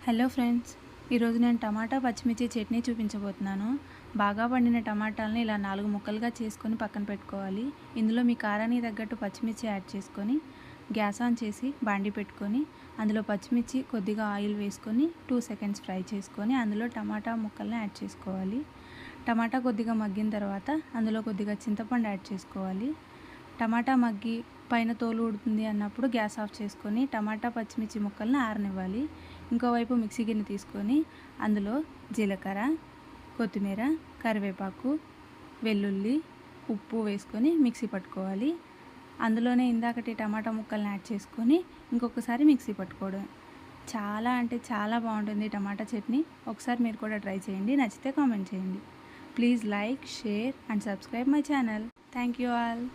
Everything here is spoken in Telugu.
హలో ఫ్రెండ్స్, ఈరోజు నేను టమాటా పచ్చిమిర్చి చట్నీ చూపించబోతున్నాను. బాగా పండిన టమాటాలని ఇలా 4 ముక్కలుగా చేసుకొని పక్కన పెట్టుకోవాలి. ఇందులో మీ కారానికి తగ్గట్టు పచ్చిమిర్చి యాడ్ చేసుకొని గ్యాస్ ఆన్ చేసి బాండి పెట్టుకొని అందులో పచ్చిమిర్చి కొద్దిగా ఆయిల్ వేసుకొని 2 సెకండ్స్ ఫ్రై చేసుకొని అందులో టమాటా ముక్కల్ని యాడ్ చేసుకోవాలి. టమాటా కొద్దిగా మగ్గిన తర్వాత అందులో కొద్దిగా చింతపండు యాడ్ చేసుకోవాలి. టమాటా మగ్గి పైన తోలు ఊడుతుంది అన్నప్పుడు గ్యాస్ ఆఫ్ చేసుకొని టమాటా పచ్చిమిర్చి ముక్కల్ని ఆరనివ్వాలి. ఇంకోవైపు మిక్సీ గిన్నె తీసుకొని అందులో జీలకర్ర, కొత్తిమీర, కరివేపాకు, వెల్లుల్లి, ఉప్పు వేసుకొని మిక్సీ పట్టుకోవాలి. అందులోనే ఇందాకటి టమాటా ముక్కల్ని యాడ్ చేసుకొని ఇంకొకసారి మిక్సీ పట్టుకోవడం. చాలా అంటే చాలా బాగుంటుంది టమాటా చట్నీ. ఒకసారి మీరు కూడా ట్రై చేయండి. నచ్చితే కామెంట్ చేయండి. Please like, share and subscribe my channel. Thank you all.